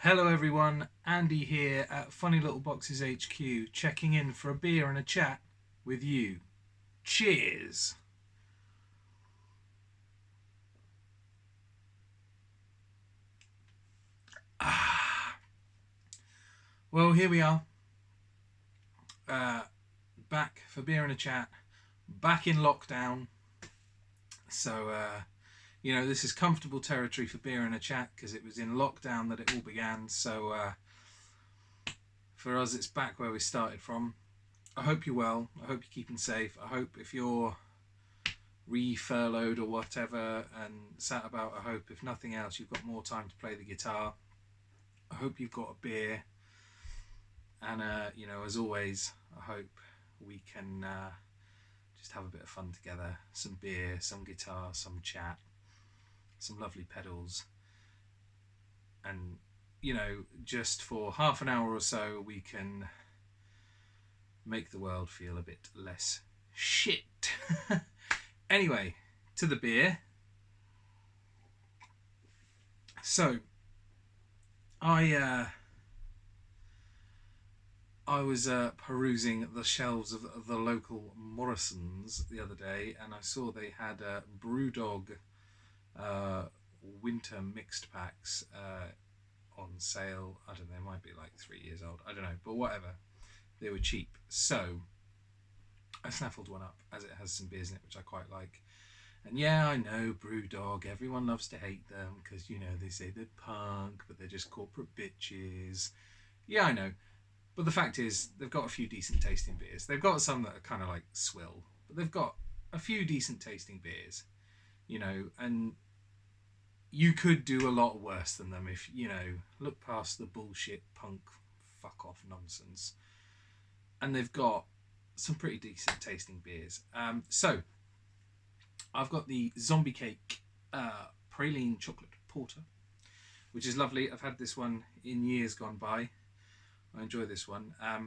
Hello everyone, Andy here at Funny Little Boxes HQ, checking in for a beer and a chat with you. Cheers! Well, here we are, back for beer and a chat, back in lockdown. So, this is comfortable territory for beer and a chat because it was in lockdown that it all began. So, for us, it's back where we started from. I hope you're well. I hope you're keeping safe. I hope if you're re-furloughed or whatever and sat about, I hope if nothing else you've got more time to play the guitar. I hope you've got a beer, and as always, I hope we can just have a bit of fun together. Some beer, some guitar, some chat, some lovely pedals, and just for half an hour or so we can make the world feel a bit less shit. Anyway, to the beer. So, I was perusing the shelves of the local Morrison's the other day, and I saw they had Brewdog winter mixed packs on sale. I don't know, they might be like 3 years old. I don't know, but whatever. They were cheap, so I snaffled one up, as it has some beers in it, which I quite like. And yeah, I know, Brewdog, everyone loves to hate them because, they say they're punk, but they're just corporate bitches. Yeah, I know. But the fact is, they've got a few decent tasting beers. They've got some that are kind of like swill, but they've got a few decent tasting beers, and you could do a lot worse than them if, look past the bullshit punk fuck off nonsense. And they've got some pretty decent tasting beers. So, I've got the Zombie Cake Praline Chocolate Porter, which is lovely. I've had this one in years gone by. I enjoy this one. I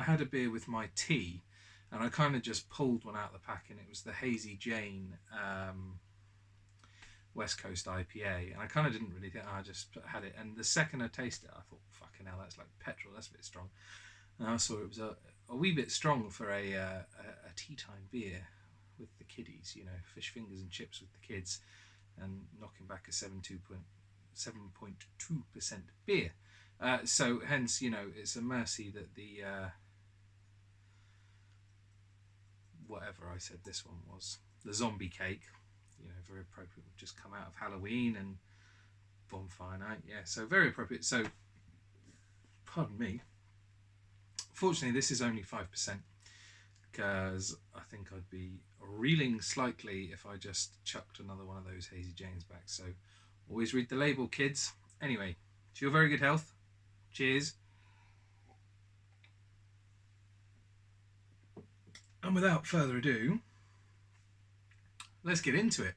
had a beer with my tea, and I kind of just pulled one out of the pack, and it was the Hazy Jane West Coast IPA, and I kind of didn't really think. I just had it, and the second I tasted it, I thought, "Fucking hell, that's like petrol. That's a bit strong." And I saw it was a wee bit strong for a tea time beer with the kiddies. Fish fingers and chips with the kids, and knocking back a 7.2% beer. So hence, it's a mercy that the whatever I said this one was, the Zombie Cake, very appropriate. We've just come out of Halloween and bonfire night. Yeah, so very appropriate. So, pardon me. Fortunately, this is only 5%, because I think I'd be reeling slightly if I just chucked another one of those Hazy Janes back. So, always read the label, kids. Anyway, to your very good health. Cheers. And without further ado, let's get into it.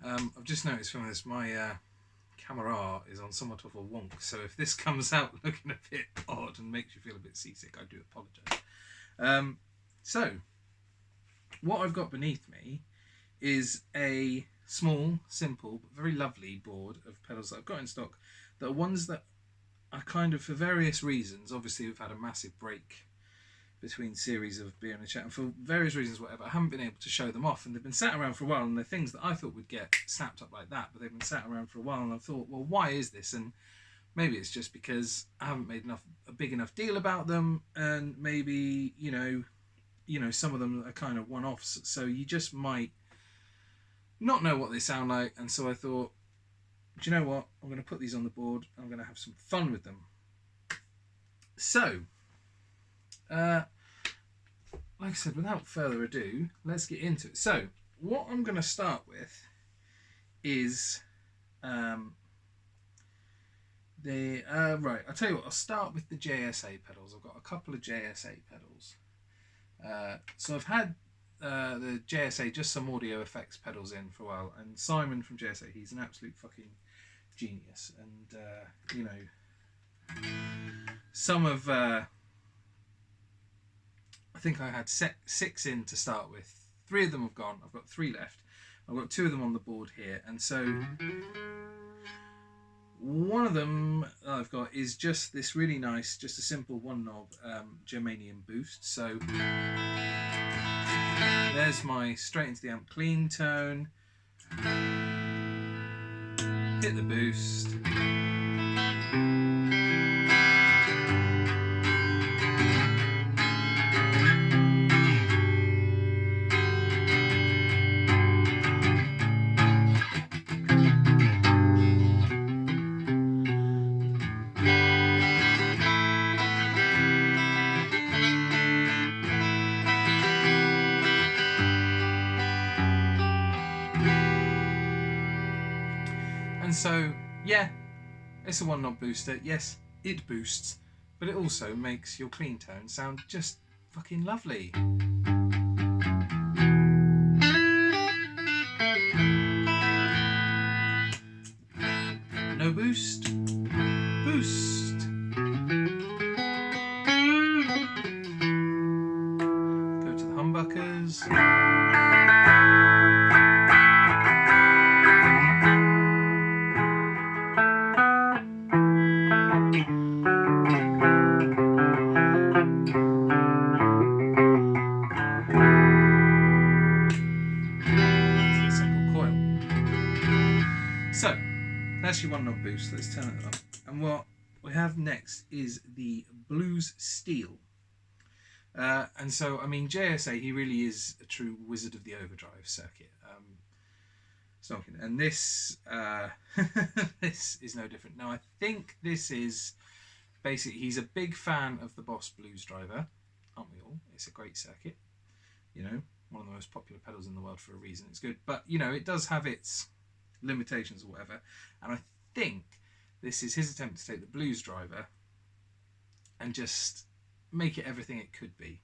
I've just noticed from this, my camera is on somewhat of a wonk, so if this comes out looking a bit odd and makes you feel a bit seasick, I do apologise. So, what I've got beneath me is a small, simple, but very lovely board of pedals that I've got in stock, that are ones that I kind of, for various reasons, obviously we've had a massive break between series of beer and a chat, and for various reasons, whatever, I haven't been able to show them off, and they've been sat around for a while, and they're things that I thought would get snapped up like that, but they've been sat around for a while, and I thought, well, why is this? And maybe it's just because I haven't made a big enough deal about them, and maybe some of them are kind of one-offs, so you just might not know what they sound like. And so I thought, do you know what? I'm going to put these on the board. I'm going to have some fun with them. So, like I said, without further ado, let's get into it. So, what I'm going to start with is right. I'll tell you what. I'll start with the JSA pedals. I've got a couple of JSA pedals. So I've had the JSA, just some audio effects pedals in for a while, and Simon from JSA, he's an absolute fucking genius, and some of I think I had 6 in to start with. 3 of them have gone. I've got 3 left. I've got 2 of them on the board here, and so One of them I've got is just this really nice, just a simple one knob Germanium boost. So there's my straight into the amp clean tone. Hit the boost. And so, yeah, it's a one knob booster. Yes, it boosts, but it also makes your clean tone sound just fucking lovely. No boost, boost. Go to the humbuckers. So, that's your one knob boost. Let's turn it up. And what we have next is the Blues Steel. And so, I mean, JSA, he really is a true wizard of the overdrive circuit. Stonking. And this, this is no different. Now, I think this is basically, he's a big fan of the Boss Blues Driver, aren't we all? It's a great circuit. You know, one of the most popular pedals in the world for a reason. It's good. But, you know, it does have its limitations or whatever, and I think this is his attempt to take the Blues Driver and just make it everything it could be,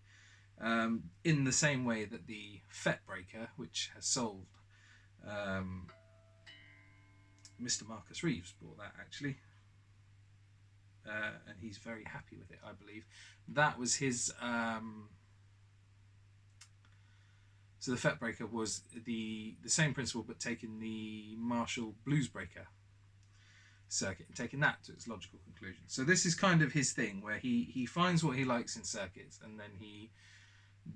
in the same way that the Fet Breaker, which has sold, Mr. Marcus Reeves bought that actually, and he's very happy with it, I believe. That was his so the Fet Breaker was the same principle, but taking the Marshall Blues Breaker circuit and taking that to its logical conclusion. So this is kind of his thing, where he finds what he likes in circuits and then he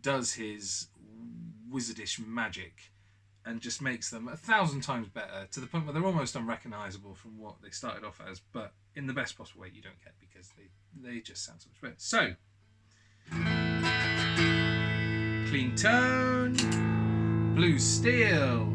does his wizardish magic and just makes them 1,000 times better, to the point where they're almost unrecognisable from what they started off as, but in the best possible way you don't get, because they just sound so much better. So, clean tone, Blues Steel.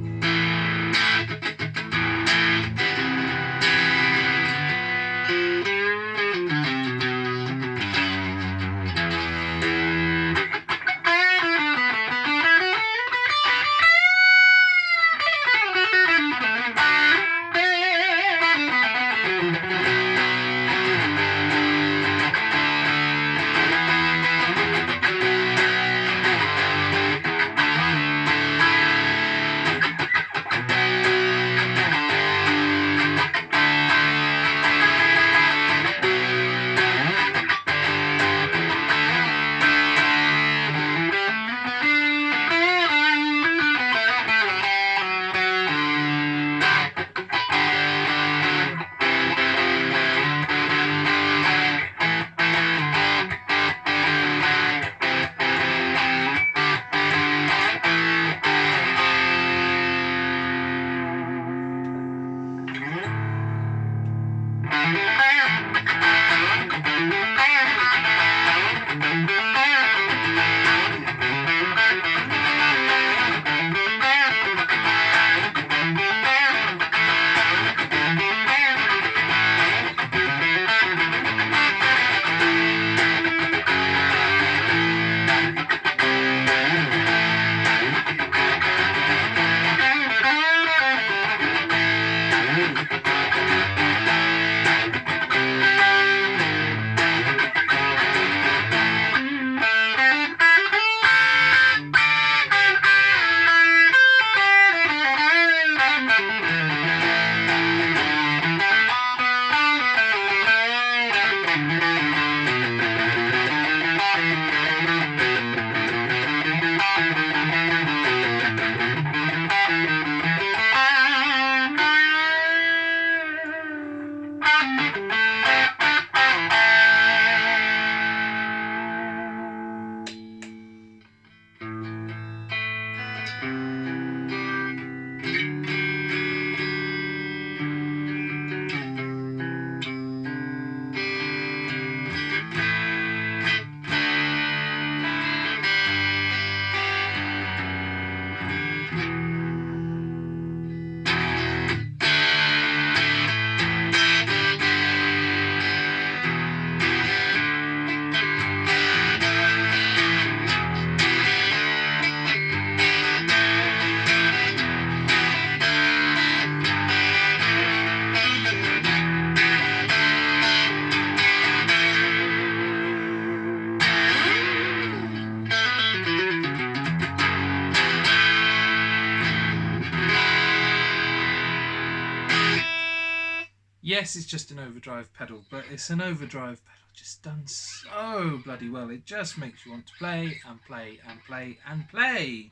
Yes, it's just an overdrive pedal, but it's an overdrive pedal just done so bloody well. It just makes you want to play and play and play and play.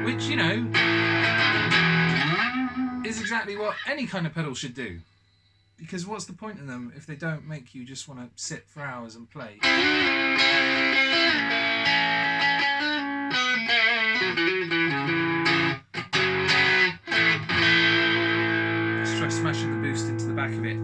Which, you know, is exactly what any kind of pedal should do. Because what's the point in them if they don't make you just want to sit for hours and play? Let's try smashing the boost into the back of it.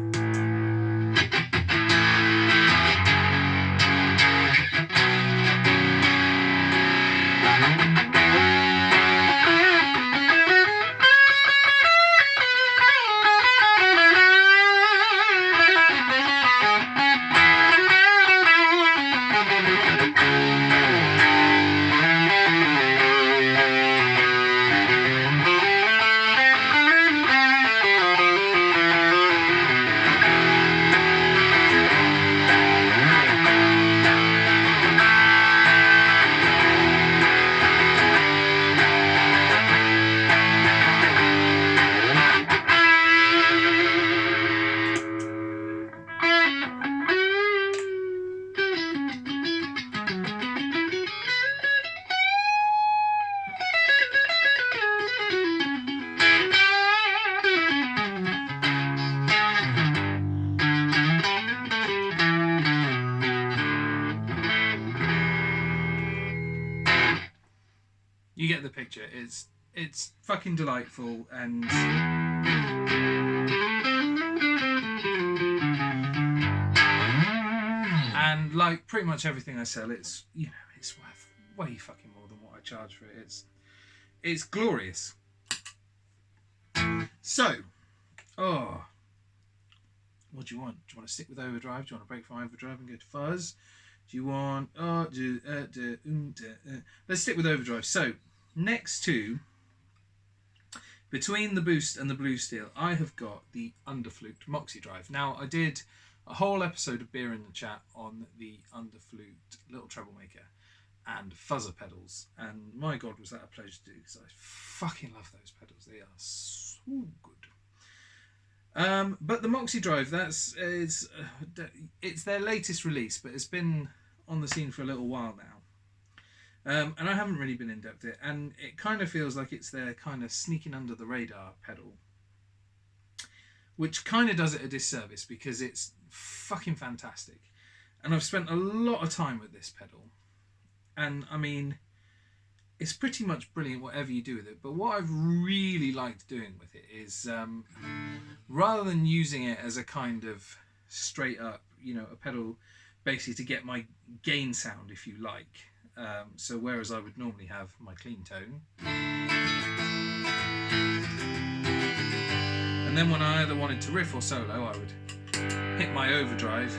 You get the picture. It's fucking delightful, and like pretty much everything I sell, it's, you know, it's worth way fucking more than what I charge for it. It's glorious. So, what do you want? Do you want to stick with overdrive? Do you want to break from overdrive and go to fuzz? Do you want let's stick with overdrive. So next to, between the boost and the blue steel, I have got the underflute Moxie drive. Now, I did a whole episode of Beer in the Chat on the underflute Little Troublemaker and fuzzer pedals, and my god, was that a pleasure to do, because I fucking love those pedals. They are so good. But the Moxie drive, it's their latest release, but it's been on the scene for a little while now, and I haven't really been in depth with it, and it kind of feels like it's their kind of sneaking under the radar pedal, which kind of does it a disservice, because it's fucking fantastic, and I've spent a lot of time with this pedal, and I mean, it's pretty much brilliant whatever you do with it. But what I've really liked doing with it is, rather than using it as a kind of straight up, you know, a pedal basically to get my gain sound, if you like. So whereas I would normally have my clean tone, and then when I either wanted to riff or solo, I would hit my overdrive.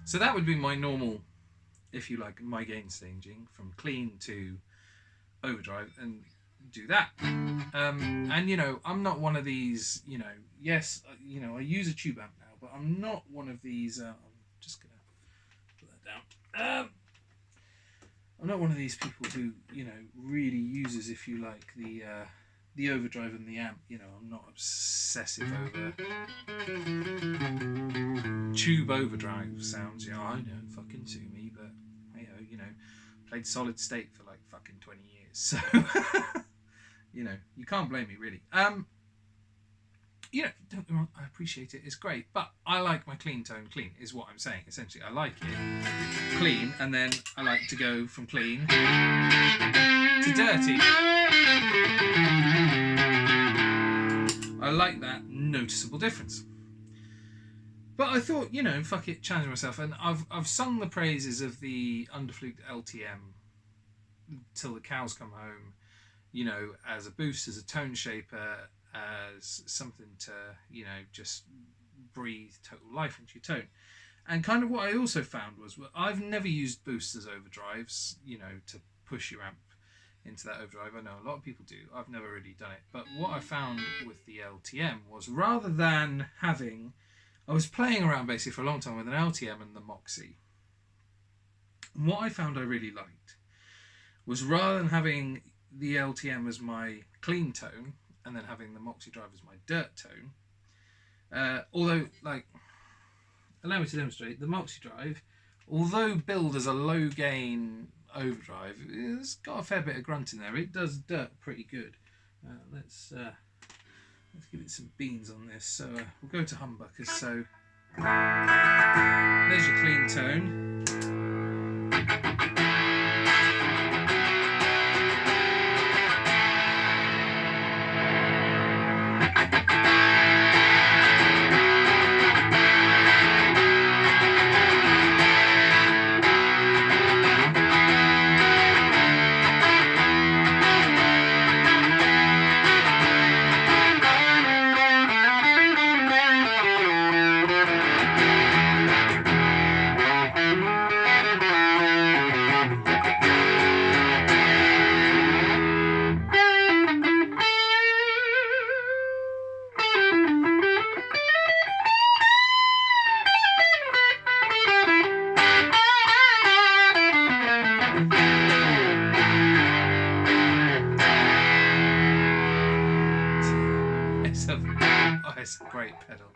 So that would be my normal, if you like, my gain staging from clean to overdrive, and do that. And you know, I'm not one of these, you know, yes, you know, I use a tube amp now, but I'm not one of these, I'm just gonna put that down. I'm not one of these people who, you know, really uses, if you like, the overdrive and the amp. You know, I'm not obsessive over tube overdrive sounds. Yeah, I know, fucking sue me, but hey ho, you know, played solid state for like fucking 20 years, so you know, you can't blame me really. You know, don't get me wrong, I appreciate it, it's great, but I like my clean tone clean, is what I'm saying. Essentially, I like it clean, and then I like to go from clean to dirty. I like that noticeable difference. But I thought, you know, fuck it, challenge myself, and I've sung the praises of the underflute LTM till the cows come home, you know, as a boost, as a tone shaper, as something to, you know, just breathe total life into your tone. And kind of what I also found was, well, I've never used boosts as overdrives, you know, to push your amp into that overdrive. I know a lot of people do. I've never really done it. But what I found with the LTM was rather than having... I was playing around basically for a long time with an LTM and the Moxie. And what I found I really liked was rather than having the LTM as my clean tone and then having the Moxie drive as my dirt tone, although, like, allow me to demonstrate, the Moxie drive, although billed as a low gain overdrive, it's got a fair bit of grunt in there. It does dirt pretty good. Let's give it some beans on this. So we'll go to humbuckers. So there's your clean tone. It's a great pedal.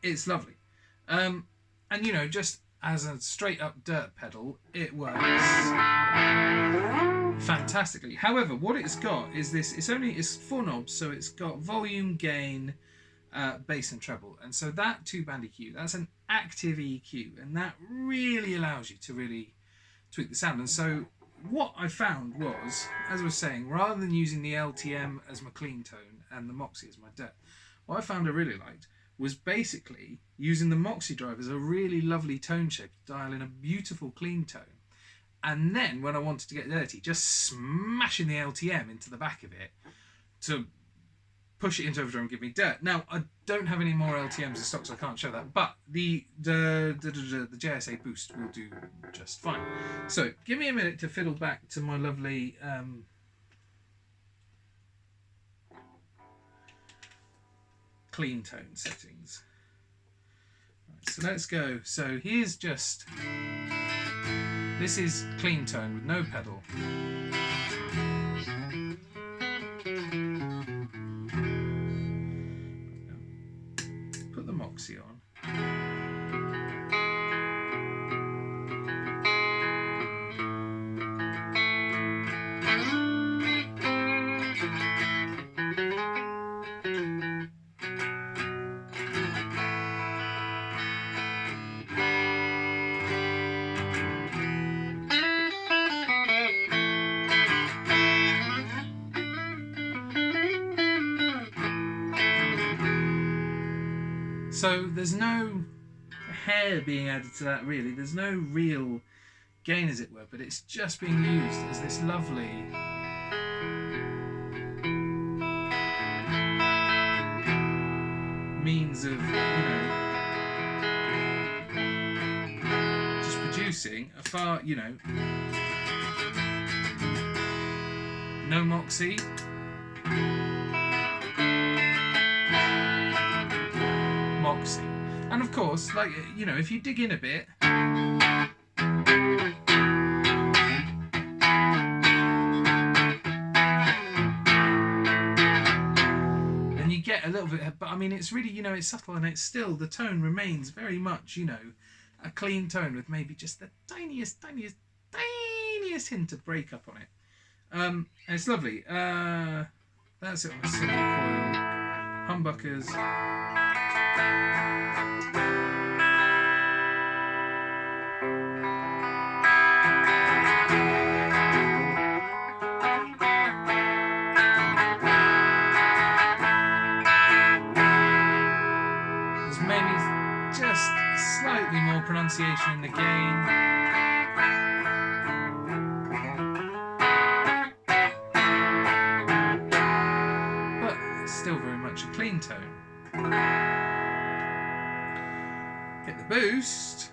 It's lovely. And you know, just as a straight up dirt pedal, it works fantastically. However, what it's got is this, it's 4 knobs, so it's got volume, gain, bass and treble. And so that 2-band EQ, that's an active EQ, and that really allows you to really tweak the sound. And so what I found was, as I was saying, rather than using the LTM as my clean tone and the Moxie as my dirt, what I found I really liked was basically using the Moxie drive as a really lovely tone shape to dial in a beautiful clean tone. And then when I wanted to get dirty, just smashing the LTM into the back of it to push it into overdrive and give me dirt. Now, I don't have any more LTMs in stock, so I can't show that, but the JSA boost will do just fine. So give me a minute to fiddle back to my lovely clean tone settings. Right, so let's go. So here's just, this is clean tone with no pedal. Put the Moxie on. So there's no hair being added to that really. There's no real gain, as it were, but it's just being used as this lovely means of, you know, just producing a far, you know, no Moxie. Moxie. And of course, like, you know, if you dig in a bit, then you get a little bit, but I mean, it's really, you know, it's subtle, and it's still, the tone remains very much, you know, a clean tone with maybe just the tiniest hint of breakup on it. And it's lovely. That's it on a single coil. Humbuckers. pronunciation in the gain. But it's still very much a clean tone. Get the boost.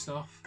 Off.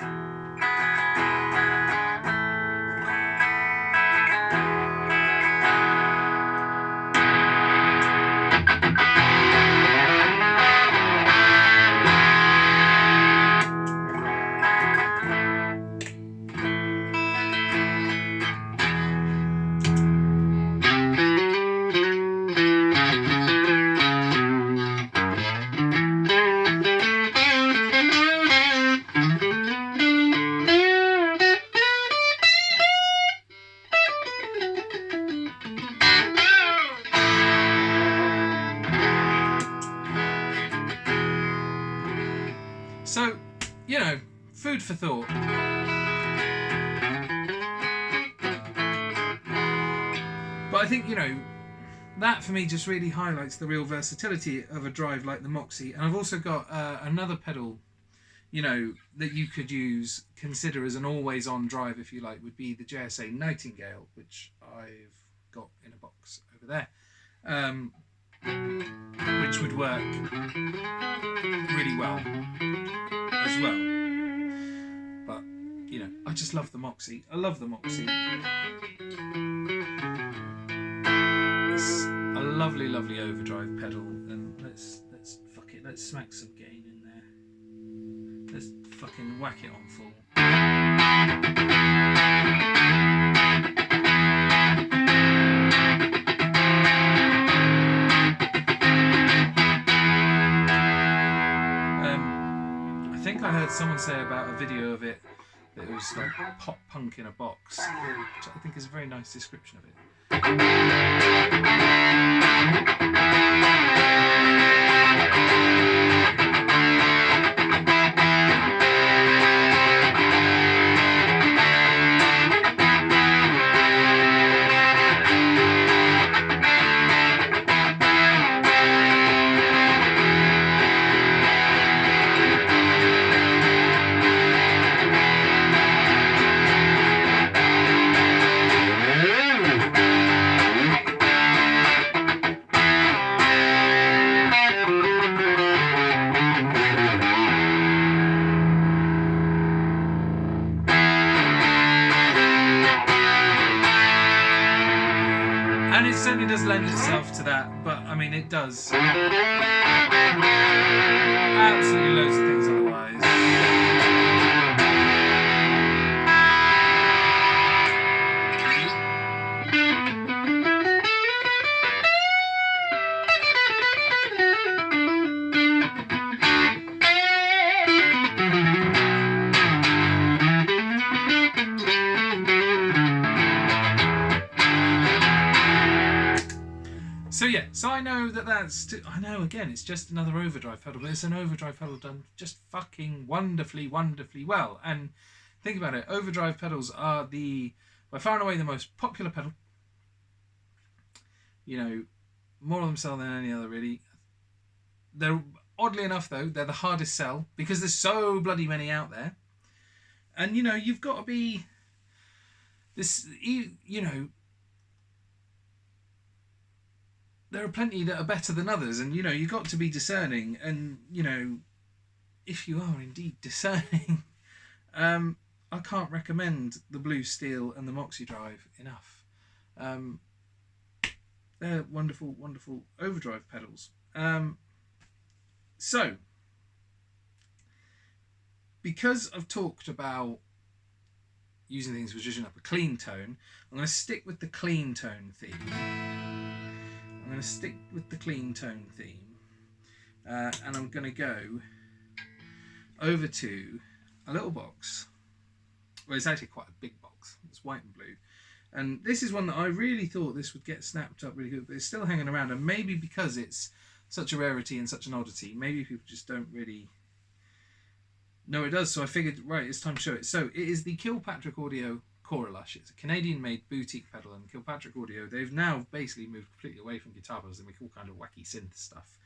So, you know, food for thought. But I think, you know, that for me just really highlights the real versatility of a drive like the Moxie. And I've also got another pedal, you know, that you could use, consider as an always-on drive, if you like, would be the JSA Nightingale, which I've got in a box over there. Which would work really well as well. But, you know, I just love the Moxie. I love the Moxie. It's a lovely, lovely overdrive pedal, and let's fuck it, let's smack some gain in there. Let's fucking whack it on full. I think I heard someone say about a video of it that it was like pop punk in a box, which I think is a very nice description of it. And it certainly does lend itself to that, but I mean, it does absolutely loads of things otherwise. So yeah, so I know I know again, it's just another overdrive pedal, but it's an overdrive pedal done just fucking wonderfully, wonderfully well. And think about it, overdrive pedals are by far and away the most popular pedal. You know, more of them sell than any other really. They're, oddly enough though, they're the hardest sell because there's so bloody many out there. And you know, you've got to be you know, there are plenty that are better than others, and you know, you've got to be discerning. And you know, if you are indeed discerning, I can't recommend the Blue Steel and the Moxie Drive enough. They're wonderful, wonderful overdrive pedals. So, because I've talked about using things for zhuzhing up a clean tone. I'm going to stick with the clean tone theme. And I'm going to go over to a little box. Well, it's actually quite a big box. It's white and blue. And this is one that I really thought this would get snapped up really good, but it's still hanging around. And maybe because it's such a rarity and such an oddity, maybe people just don't really know it does. So I figured, right, it's time to show it. So it is the Kilpatrick Audio Cora Lush. It's a Canadian-made boutique pedal, and Kilpatrick Audio, they've now basically moved completely away from guitar pedals and make all kind of wacky synth stuff.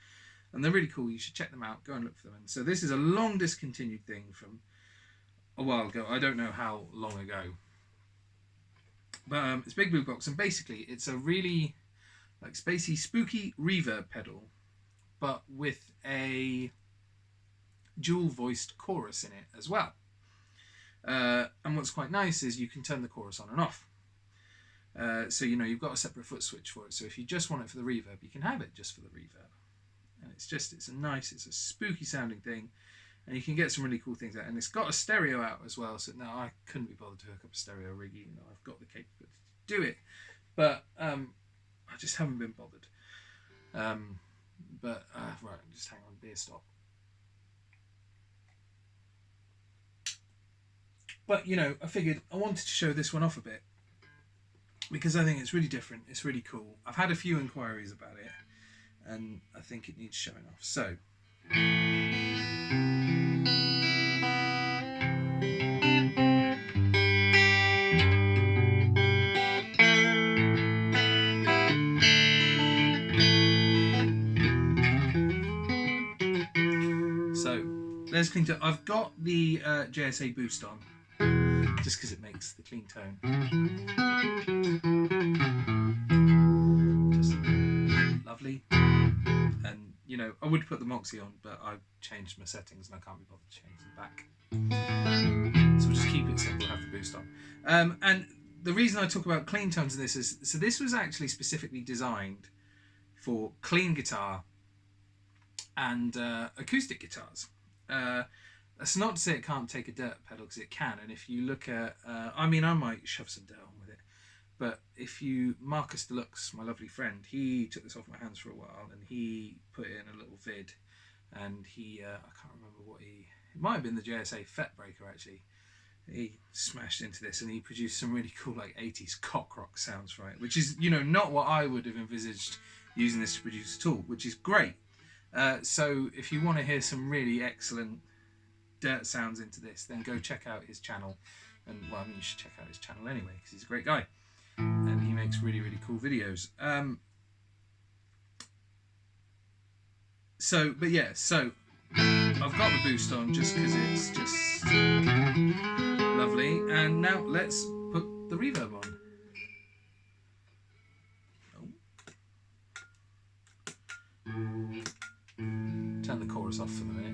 And they're really cool. You should check them out. Go and look for them. And so this is a long discontinued thing from a while ago. I don't know how long ago. But it's a big blue box, and basically it's a really like spacey, spooky reverb pedal, but with a dual-voiced chorus in it as well. And what's quite nice is you can turn the chorus on and off. So you know you've got a separate foot switch for it. So if you just want it for the reverb, you can have it just for the reverb. And it's a spooky sounding thing, and you can get some really cool things out. And it's got a stereo out as well. So now I couldn't be bothered to hook up a stereo rig, even though I've got the capability to do it. But I just haven't been bothered. Right, just hang on, beer stop. But you know, I figured I wanted to show this one off a bit because I think it's really different. It's really cool. I've had a few inquiries about it, and I think it needs showing off. So. There's clean tone. I've got the JSA boost on, just because it makes the clean tone. Just lovely. And, you know, I would put the Moxie on, but I've changed my settings and I can't be bothered to change them back. So we'll just keep it simple, have the boost on. And the reason I talk about clean tones in this is, so this was actually specifically designed for clean guitar and acoustic guitars. That's not to say it can't take a dirt pedal, because it can. And if you look at, I might shove some dirt on with it, but if you, Marcus Deluxe, my lovely friend, he took this off my hands for a while, and he put it in a little vid, and he, I can't remember what it might have been the JSA Fet Breaker actually. He smashed into this, and he produced some really cool like 80s cock rock sounds from it, which is, you know, not what I would have envisaged using this to produce at all, which is great. So if you want to hear some really excellent dirt sounds into this, then go check out his channel. And well, I mean, you should check out his channel anyway, because he's a great guy and he makes really, really cool videos. So I've got the boost on just because it's just lovely. And now let's put the reverb on. Turn the chorus off for the minute.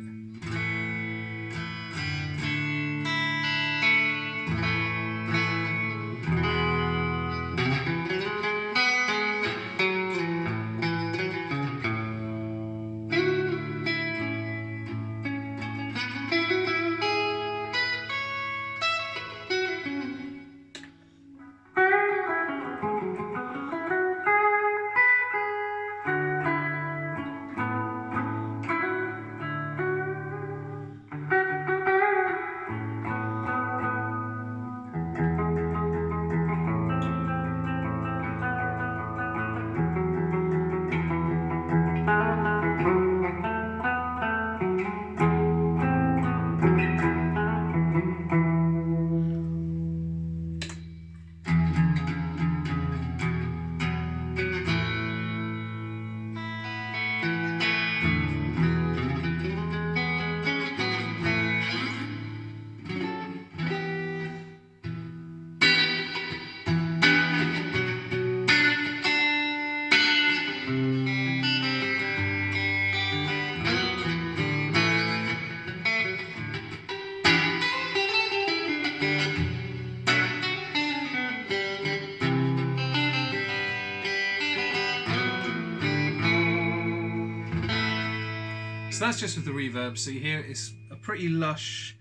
So that's just with the reverb. So you hear it's a pretty lush,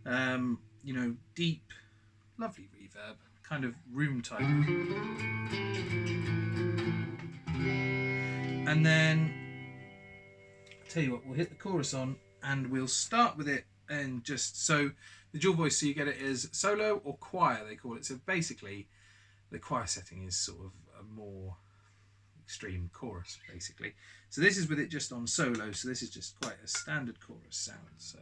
you know, deep, lovely reverb, kind of room type. And then, I'll tell you what, we'll hit the chorus on and we'll start with it, and just so the dual voice, so you get it as solo or choir, they call it. So basically the choir setting is sort of a more extreme chorus, basically. So this is with it just on solo, so this is just quite a standard chorus sound. So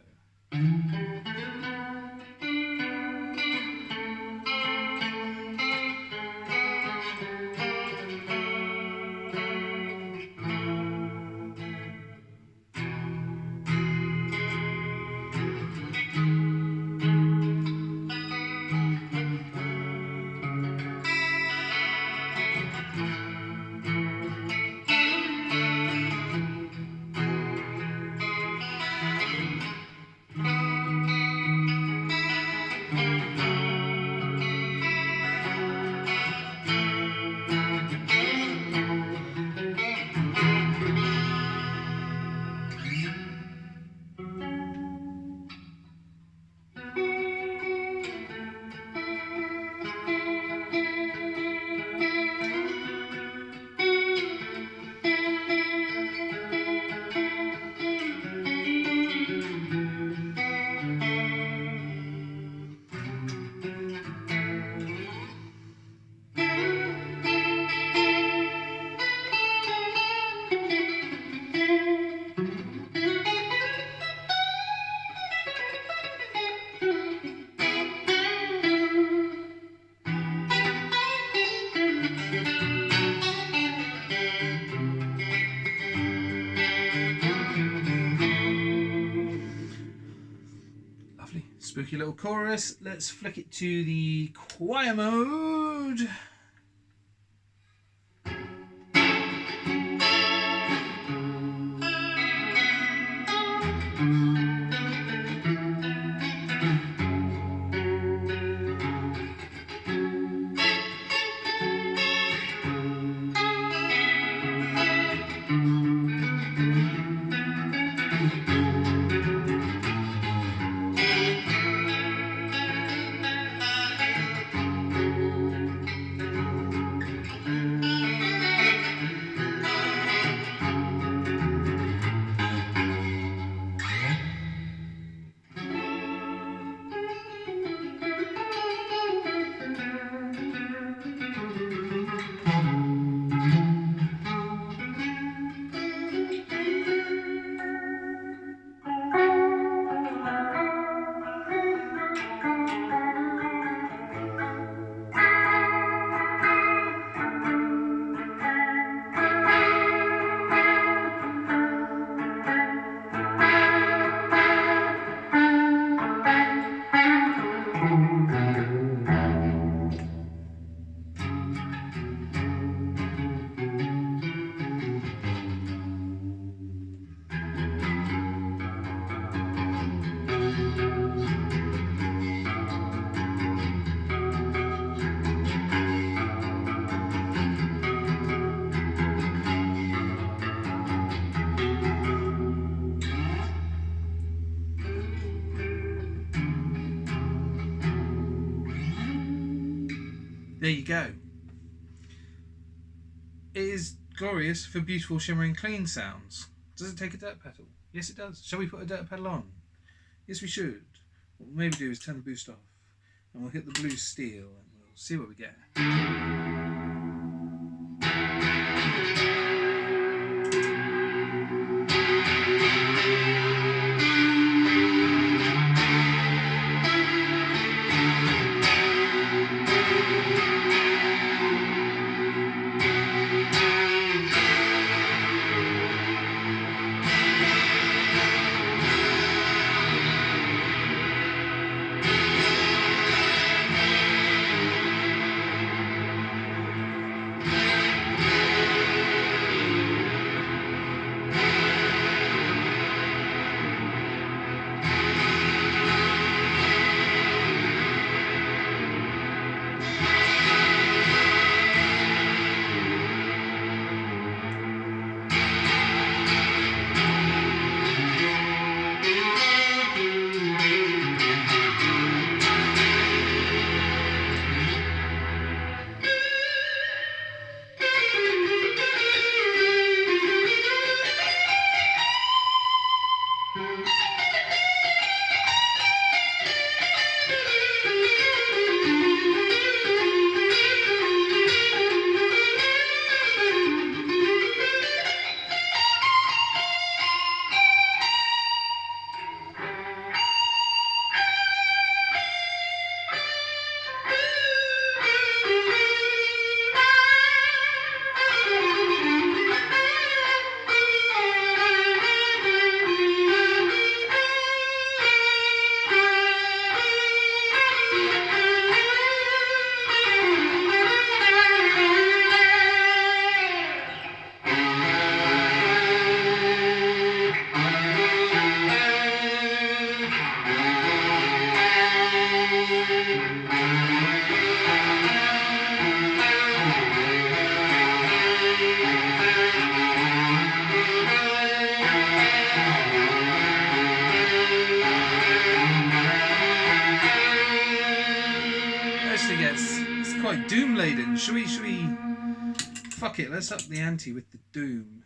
spooky little chorus. Let's flick it to the choir mode. There you go. It is glorious for beautiful, shimmering, clean sounds. Does it take a dirt pedal? Yes, it does. Shall we put a dirt pedal on? Yes, we should. What we'll maybe do is turn the boost off, and we'll hit the blue steel, and we'll see what we get. quite doom laden. Should we? Fuck it. Let's up the ante with the doom.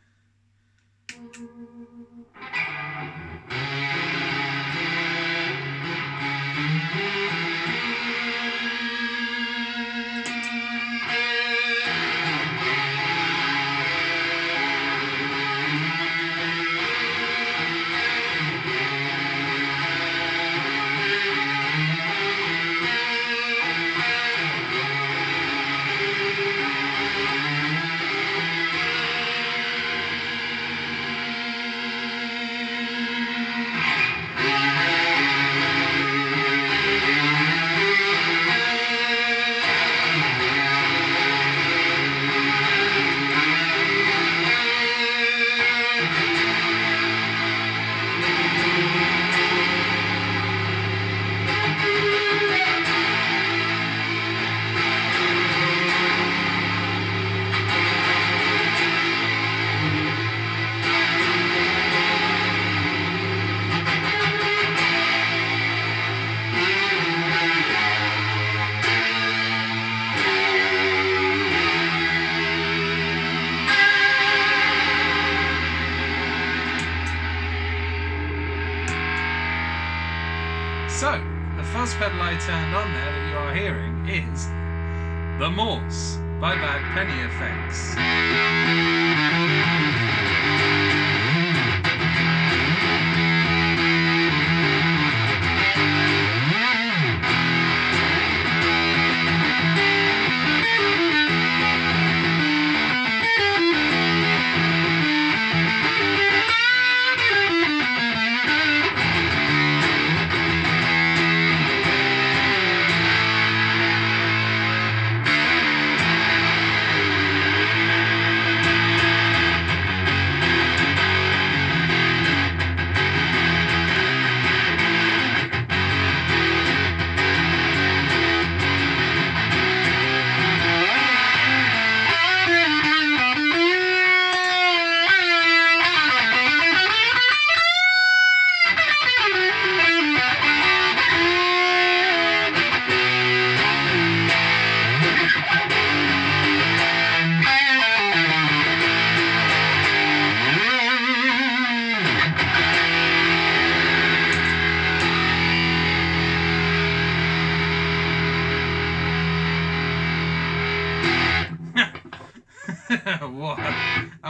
So, the fuzz pedal I turned on there that you are hearing is The Morse by Bad Penny Effects.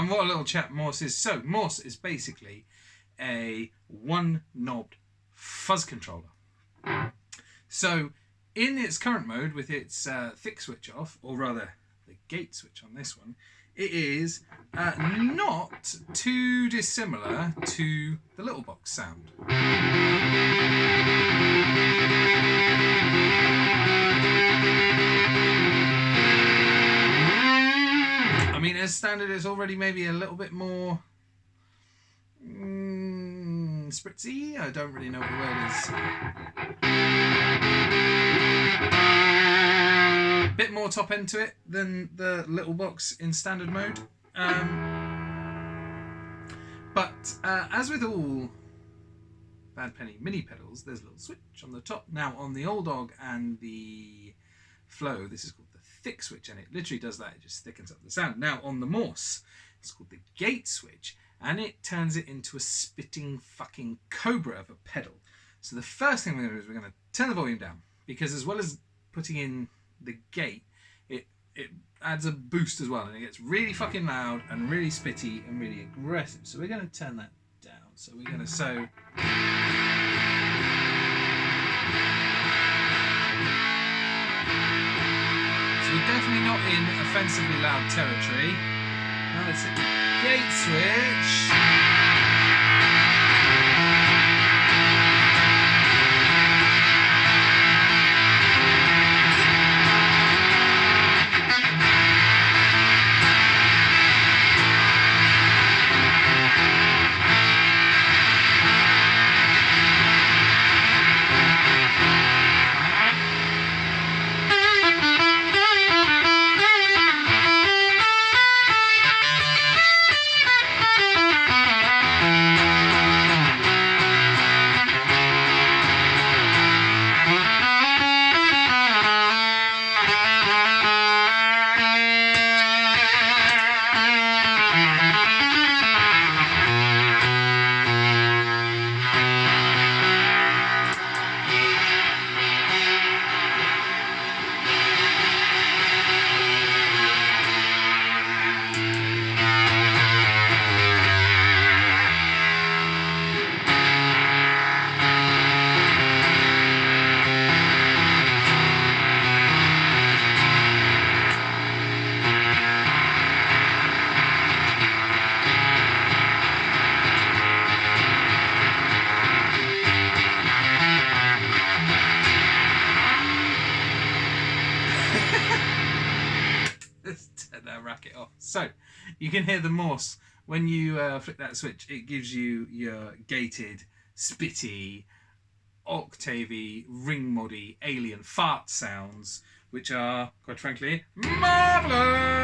What a little chap Morse is. So Morse is basically a one-knobbed fuzz controller. So in its current mode with its thick switch off, or rather the gate switch on this one, it is not too dissimilar to the little box sound. I mean, as standard, it's already maybe a little bit more spritzy. I don't really know what the word is. Bit more top end to it than the little box in standard mode. But as with all Bad Penny mini pedals, there's a little switch on the top. Now on the Old Dog and the Flow, this is called the thick switch, and it literally does that. It just thickens up the sound. Now on the Morse, it's called the gate switch, and it turns it into a spitting fucking Cobra of a pedal. So the first thing we're going to do is we're going to turn the volume down, because as well as putting in the gate, it adds a boost as well, and it gets really fucking loud and really spitty and really aggressive. So we're going to turn that down. So we're going to we're definitely not in offensively loud territory. Now let's hit the gate switch. So you can hear the Morse when you flick that switch. It gives you your gated, spitty, octavey, ring moddy, alien fart sounds, which are, quite frankly, marvellous.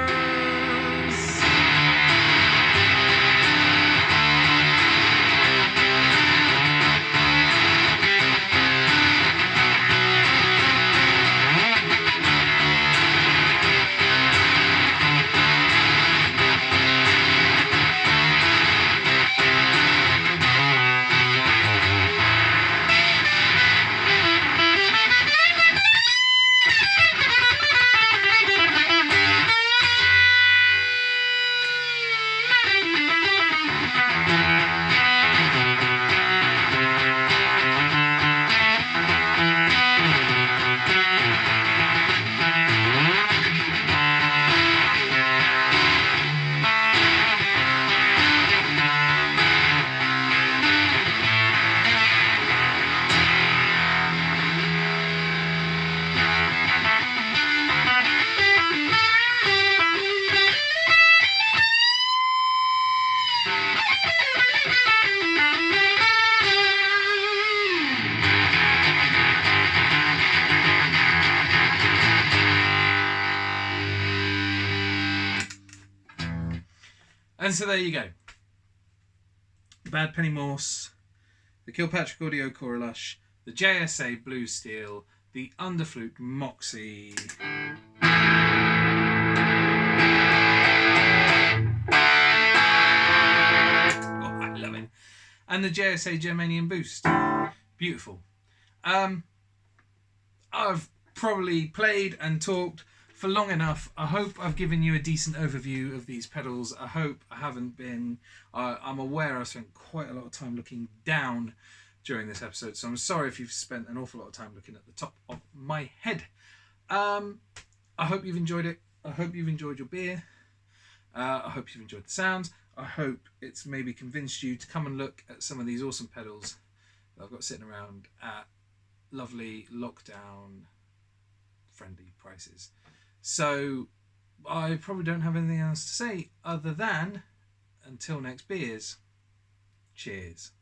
And so there you go. Bad Penny Morse, the Kilpatrick Audio Coralush, the JSA Blue Steel, the Underflute Moxie. Oh, I love it. And the JSA Germanium Boost. Beautiful. I've probably played and talked for long enough. I hope I've given you a decent overview of these pedals. I hope I haven't been... I'm aware I've spent quite a lot of time looking down during this episode, so I'm sorry if you've spent an awful lot of time looking at the top of my head. I hope you've enjoyed it. I hope you've enjoyed your beer. I hope you've enjoyed the sounds. I hope it's maybe convinced you to come and look at some of these awesome pedals that I've got sitting around at lovely lockdown friendly prices. So I probably don't have anything else to say other than until next beers, cheers.